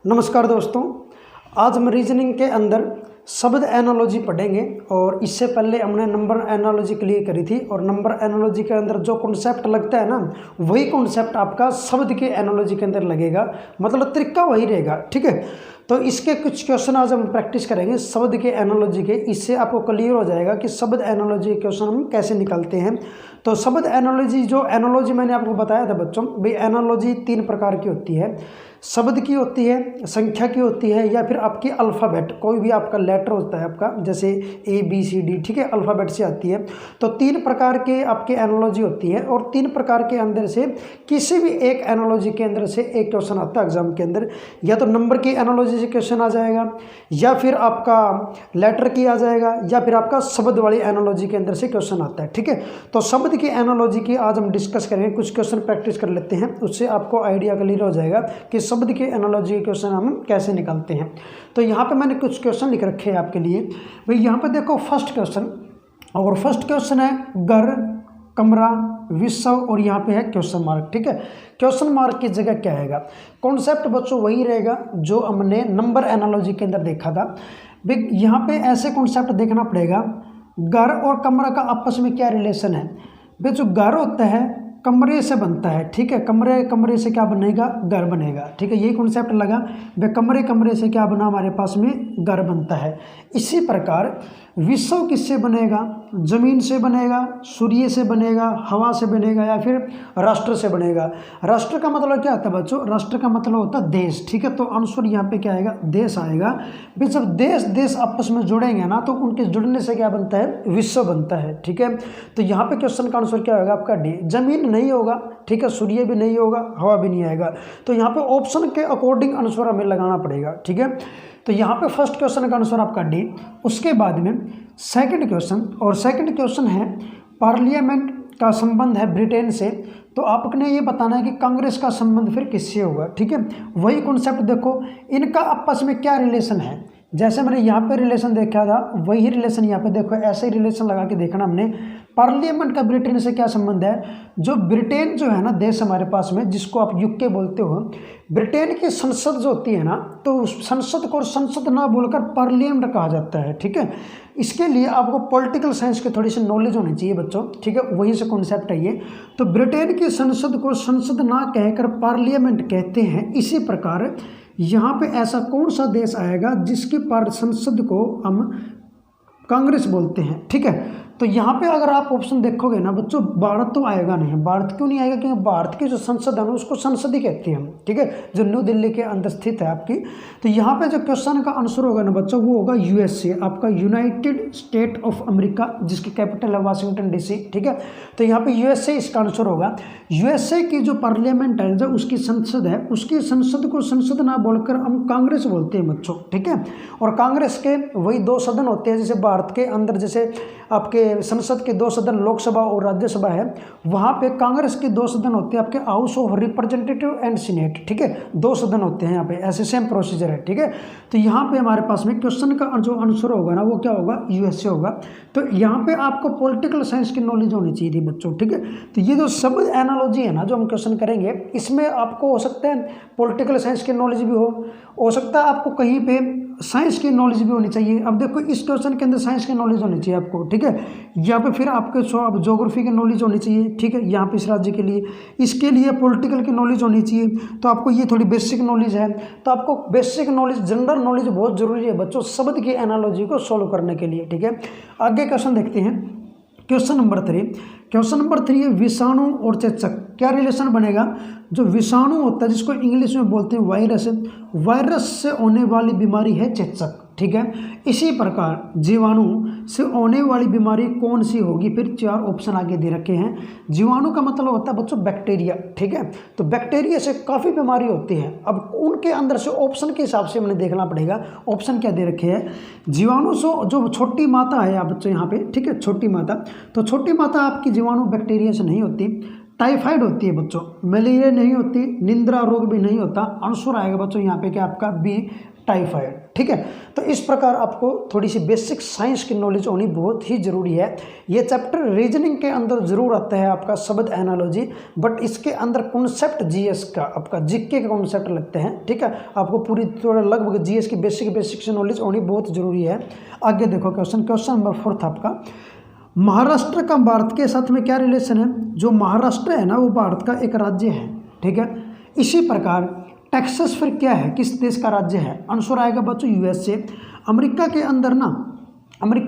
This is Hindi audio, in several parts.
नमस्कार दोस्तों, आज हम रीजनिंग के अंदर शब्द एनालॉजी पढ़ेंगे। और इससे पहले हमने नंबर एनालॉजी क्लियर करी थी और नंबर एनालॉजी के अंदर जो कॉन्सेप्ट लगता है ना, वही कॉन्सेप्ट आपका शब्द के एनालॉजी के अंदर लगेगा, मतलब तरीका वही रहेगा। ठीक है, तो इसके कुछ क्वेश्चन आज हम प्रैक्टिस करेंगे शब्द के एनालॉजी के। इससे आपको क्लियर हो जाएगा कि शब्द एनालॉजी के क्वेश्चन हम कैसे निकालते हैं। तो शब्द एनालॉजी, जो एनालॉजी मैंने आपको बताया था बच्चों, भाई एनालॉजी 3 प्रकार की होती है। शब्द की होती है, संख्या की होती है, या फिर आपकी अल्फ़ाबेट, कोई भी आपका लेटर होता है आपका, जैसे ABCD, ठीक है, अल्फ़ाबेट से आती है। तो 3 प्रकार के आपके एनालॉजी होती है और 3 प्रकार के अंदर से किसी भी एक एनालॉजी के अंदर से एक क्वेश्चन आता है एग्जाम के अंदर। या तो नंबर की एनालॉजी से क्वेश्चन आ जाएगा, या फिर आपका लेटर की आ जाएगा, या फिर आपका शब्द वाली एनालॉजी के अंदर से क्वेश्चन आता है। ठीक है, तो शब्द की एनालॉजी की आज हम डिस्कस करेंगे, कुछ क्वेश्चन प्रैक्टिस कर लेते हैं, उससे आपको आइडिया क्लियर हो जाएगा कि शब्द के एनालॉजी के क्वेश्चन हम कैसे निकालते हैं। तो यहाँ पे मैंने कुछ क्वेश्चन लिख रखे हैं आपके लिए। भाई यहाँ पे देखो फर्स्ट क्वेश्चन, और फर्स्ट क्वेश्चन है घर, कमरा, विश्व, और यहाँ पे है क्वेश्चन मार्क। ठीक है, क्वेश्चन मार्क की जगह क्या आएगा? कॉन्सेप्ट बच्चों वही रहेगा जो हमने नंबर एनालॉजी के अंदर देखा था। भाई यहाँ पे ऐसे कॉन्सेप्ट देखना पड़ेगा, घर और कमरा का आपस में क्या रिलेशन है। भाई जो घर होता है कमरे से बनता है, ठीक है, कमरे से क्या बनेगा? घर बनेगा। ठीक है, यही कॉन्सेप्ट लगा। वे कमरे से क्या बना? हमारे पास में घर बनता है। इसी प्रकार विश्व किससे बनेगा? जमीन से बनेगा, सूर्य से बनेगा, हवा से बनेगा, या फिर राष्ट्र से बनेगा। राष्ट्र का मतलब क्या होता है बच्चों? राष्ट्र का मतलब होता है देश। ठीक है, तो आंसर यहाँ पे क्या आएगा? देश आएगा। फिर जब देश आपस में जुड़ेंगे ना, तो उनके जुड़ने से क्या बनता है? विश्व बनता है। ठीक है, तो यहाँ पे क्वेश्चन का आंसर क्या होगा आपका? डी। जमीन नहीं होगा, ठीक है, सूर्य भी नहीं होगा, हवा भी नहीं आएगा। तो यहाँ पे ऑप्शन के अकॉर्डिंग आंसर हमें लगाना पड़ेगा। ठीक है, तो यहाँ पे फर्स्ट क्वेश्चन का आंसर आपका डी। उसके बाद में सेकंड क्वेश्चन, और सेकंड क्वेश्चन है पार्लियामेंट का संबंध है ब्रिटेन से। तो आपने ये बताना है कि कांग्रेस का संबंध फिर किससे होगा। ठीक है, वही कॉन्सेप्ट देखो, इनका आपस में क्या रिलेशन है। जैसे मैंने यहाँ पे रिलेशन देखा था, वही रिलेशन यहाँ पे देखो, ऐसे ही रिलेशन लगा के देखना हमने। पार्लियामेंट का ब्रिटेन से क्या संबंध है? जो ब्रिटेन जो है ना देश हमारे पास में, जिसको आप UK बोलते हो, ब्रिटेन की संसद जो होती है ना, तो उस संसद को संसद ना बोलकर पार्लियामेंट कहा जाता है। ठीक है, इसके लिए आपको पॉलिटिकल साइंस की थोड़ी सी नॉलेज होनी चाहिए बच्चों। ठीक है, वहीं से कॉन्सेप्ट है ये। तो ब्रिटेन की संसद को संसद ना कहकर पार्लियामेंट कहते हैं। इसी प्रकार यहाँ पे ऐसा कौन सा देश आएगा जिसकी संसद को हम कांग्रेस बोलते हैं? ठीक है, तो यहाँ पे अगर आप ऑप्शन देखोगे ना बच्चों, भारत तो आएगा नहीं। भारत क्यों नहीं आएगा? क्योंकि भारत की जो संसद है ना, उसको संसद ही कहते हैं हम। ठीक है, जो न्यू दिल्ली के अंदर स्थित है आपकी। तो यहाँ पे जो क्वेश्चन का आंसर होगा ना बच्चों, वो होगा USA, आपका यूनाइटेड स्टेट ऑफ अमेरिका, जिसकी कैपिटल है वाशिंगटन DC। ठीक है, तो यहाँ पे USA इसका आंसर होगा। USA की जो पार्लियामेंट है, जो उसकी संसद है, उसकी संसद को संसद ना बोलकर हम कांग्रेस बोलते हैं बच्चों। ठीक है, और कांग्रेस के वही 2 सदन होते हैं, जैसे भारत के अंदर जैसे आपके संसद के 2 सदन लोकसभा और राज्यसभा है, वहाँ पे कांग्रेस के 2 सदन होते हैं, आपके house of representative and senate. ठीक है, 2 सदन होते हैं यहाँ पे, ऐसे सेम प्रोसीजर है। ठीक है, तो यहाँ पे हमारे पास में क्वेश्चन का जो आंसर होगा ना, वो क्या होगा? USA होगा। तो यहाँ पे आपको पॉलिटिकल साइंस की नॉलेज होनी चाहिए थी बच्चों। ठीक है, तो ये जो शब्द एनालॉजी है ना, जो हम क्वेश्चन करेंगे, इसमें आपको हो सकता है पॉलिटिकल साइंस की नॉलेज भी हो सकता है आपको कहीं पे साइंस की नॉलेज भी होनी चाहिए। अब देखो इस क्वेश्चन के अंदर साइंस की नॉलेज होनी चाहिए आपको। ठीक है, यहाँ पे फिर आपके ज्योग्राफी की नॉलेज होनी चाहिए। ठीक है, यहाँ पे इस राज्य के लिए, इसके लिए पॉलिटिकल की नॉलेज होनी चाहिए। तो आपको ये थोड़ी बेसिक नॉलेज है, तो आपको बेसिक नॉलेज, जनरल नॉलेज बहुत जरूरी है बच्चों शब्द की एनालॉजी को सॉल्व करने के लिए। ठीक है, आगे क्वेश्चन देखते हैं। Question number 3। क्वेश्चन नंबर 3 है विषाणु और चेचक क्या रिलेशन बनेगा? जो विषाणु होता है, जिसको इंग्लिश में बोलते हैं वायरस, वायरस से होने वाली बीमारी है चेचक। ठीक है, इसी प्रकार जीवाणु से होने वाली बीमारी कौन सी होगी? फिर 4 ऑप्शन आगे दे रखे हैं। जीवाणु का मतलब होता है बच्चों बैक्टीरिया। ठीक है, तो बैक्टीरिया से काफ़ी बीमारी होती है। अब उनके अंदर से ऑप्शन के हिसाब से हमें देखना पड़ेगा। ऑप्शन क्या दे रखे हैं? जीवाणु से जो छोटी माता है आप बच्चों यहाँ पे, ठीक है, छोटी माता, तो छोटी माता आपकी जीवाणु बैक्टीरिया से नहीं होती। टाइफाइड होती है बच्चों, मलेरिया नहीं होती, निंद्रा रोग भी नहीं होता। आंसर आएगा बच्चों यहाँ पे क्या आपका बी टाइफाइड। ठीक है, तो इस प्रकार आपको थोड़ी सी बेसिक साइंस की नॉलेज होनी बहुत ही जरूरी है। ये चैप्टर रीजनिंग के अंदर जरूर आता है आपका शब्द एनालॉजी, बट इसके अंदर कॉन्सेप्ट जीएस का आपका जीके के कॉन्सेप्ट लगते हैं। ठीक है, आपको पूरी थोड़ा लगभग जीएस की बेसिक से नॉलेज होनी बहुत जरूरी है। आगे देखो क्वेश्चन नंबर 4 आपका, महाराष्ट्र का भारत के साथ में क्या रिलेशन है? जो महाराष्ट्र है ना वो भारत का एक राज्य है। ठीक है, इसी प्रकार टेक्सास फिर क्या है, किस देश का राज्य है? आंसर आएगा बच्चों यूएसए। अमेरिका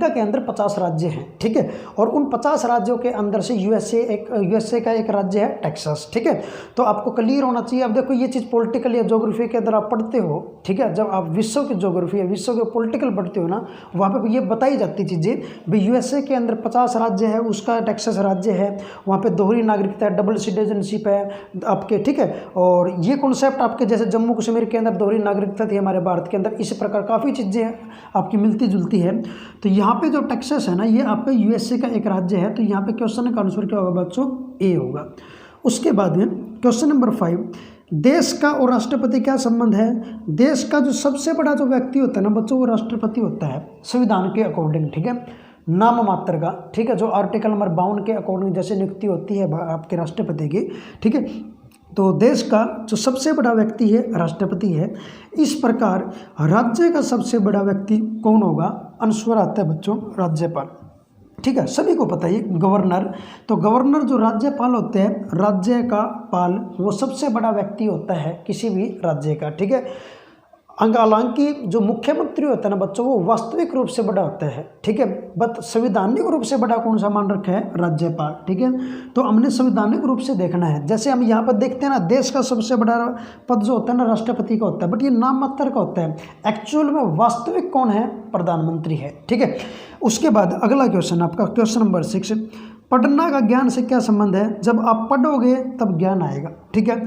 के अंदर 50 राज्य हैं। ठीक है, और उन 50 राज्यों के अंदर से यूएसए का एक राज्य है टेक्सास। ठीक है, तो आपको क्लियर होना चाहिए। अब देखो ये चीज़ पॉलिटिकल या ज्योग्राफी के अंदर आप पढ़ते हो। ठीक है, जब आप विश्व की ज्योग्राफी या विश्व के पॉलिटिकल पढ़ते हो ना, वहाँ पे ये बताई जाती चीज़ें भाई यूएसए के अंदर 50 राज्य है, उसका टेक्सास राज्य है, वहाँ पे दोहरी नागरिकता है, डबल सिटीजनशिप है आपके। ठीक है, और ये कॉन्सेप्ट आपके जैसे जम्मू कश्मीर के अंदर दोहरी नागरिकता थी हमारे भारत के अंदर, इसी प्रकार काफ़ी चीज़ें आपकी मिलती जुलती है। तो यहाँ पे जो टेक्सास है ना ये आपका यूएसए का एक राज्य है। तो यहाँ पे क्वेश्चन का आंसर क्या होगा बच्चों? ए होगा। उसके बाद में क्वेश्चन नंबर 5, देश का और राष्ट्रपति क्या संबंध है? देश का जो सबसे बड़ा जो व्यक्ति होता है ना बच्चों वो राष्ट्रपति होता है संविधान के अकॉर्डिंग। ठीक है, नाम मात्र का। ठीक है, जो आर्टिकल नंबर 52 के अकॉर्डिंग जैसे नियुक्ति होती है आपके राष्ट्रपति की। ठीक है, तो देश का जो सबसे बड़ा व्यक्ति है राष्ट्रपति है। इस प्रकार राज्य का सबसे बड़ा व्यक्ति कौन होगा? आंसर आता है बच्चों राज्यपाल। ठीक है, सभी को पता है गवर्नर। तो गवर्नर जो राज्यपाल होते हैं, राज्य का पाल वो सबसे बड़ा व्यक्ति होता है किसी भी राज्य का। ठीक है, हालांकि जो मुख्यमंत्री होता है ना बच्चों वो वास्तविक रूप से बड़ा होता है। ठीक है, बट संवैधानिक रूप से बड़ा कौन सा मान रखा है? राज्यपाल। ठीक है, तो हमने संवैधानिक रूप से देखना है। जैसे हम यहाँ पर देखते हैं ना, देश का सबसे बड़ा पद जो होता है ना राष्ट्रपति का होता है, बट ये नाम मात्र का होता है। एक्चुअल में वास्तविक कौन है? प्रधानमंत्री है। ठीक है, उसके बाद अगला क्वेश्चन आपका क्वेश्चन नंबर 6, पढ़ना का ज्ञान से क्या संबंध है? जब आप पढ़ोगे तब ज्ञान आएगा। ठीक है,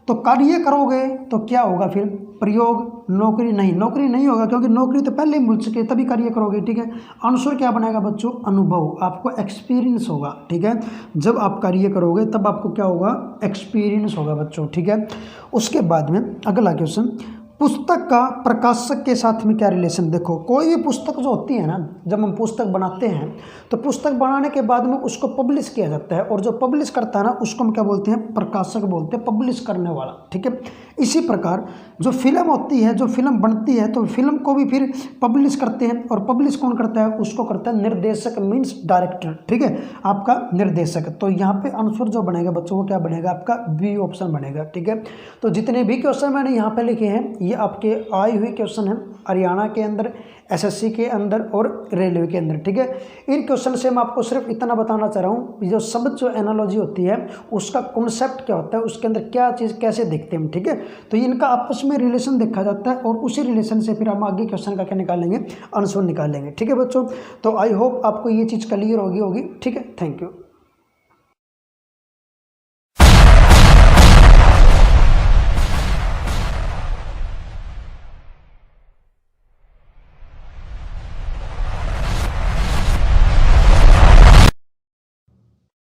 तो कार्य करोगे तो क्या होगा फिर? प्रयोग। नौकरी नहीं होगा, क्योंकि नौकरी तो पहले ही मिल चुकी है, तभी कार्य करोगे। ठीक है, आंसर क्या बनेगा बच्चों? अनुभव। आपको एक्सपीरियंस होगा। ठीक है, जब आप कार्य करोगे तब आपको क्या होगा? एक्सपीरियंस होगा बच्चों। ठीक है, उसके बाद में अगला क्वेश्चन, पुस्तक का प्रकाशक के साथ में क्या रिलेशन? देखो कोई भी पुस्तक जो होती है ना, जब हम पुस्तक बनाते हैं तो पुस्तक बनाने के बाद में उसको पब्लिश किया जाता है, और जो पब्लिश करता है ना उसको हम क्या बोलते हैं? प्रकाशक बोलते हैं, पब्लिश करने वाला। ठीक है, इसी प्रकार जो फिल्म होती है, जो फिल्म बनती है, तो फिल्म को भी फिर पब्लिश करते हैं, और पब्लिश कौन करता है? उसको करता है निर्देशक, मीन्स डायरेक्टर। ठीक है, आपका निर्देशक। तो यहाँ पे आंसर जो बनेगा बच्चों वो क्या बनेगा? आपका बी ऑप्शन बनेगा। ठीक है, तो जितने भी क्वेश्चन मैंने यहाँ पे लिखे हैं ये आपके आई हुई क्वेश्चन है हरियाणा के अंदर, एसएससी के अंदर और रेलवे के अंदर। ठीक है, इन क्वेश्चन से मैं आपको सिर्फ इतना बताना चाह रहा हूँ, जो शब्द जो एनालॉजी होती है उसका कॉन्सेप्ट क्या होता है, उसके अंदर क्या चीज़ कैसे देखते हैं हम। ठीक है, तो इनका आपस में रिलेशन देखा जाता है, और उसी रिलेशन से फिर हम आगे क्वेश्चन का क्या निकालेंगे? आंसर निकालेंगे। ठीक है बच्चों, तो आई होप आपको ये चीज़ क्लियर होगी। ठीक है, थैंक यू।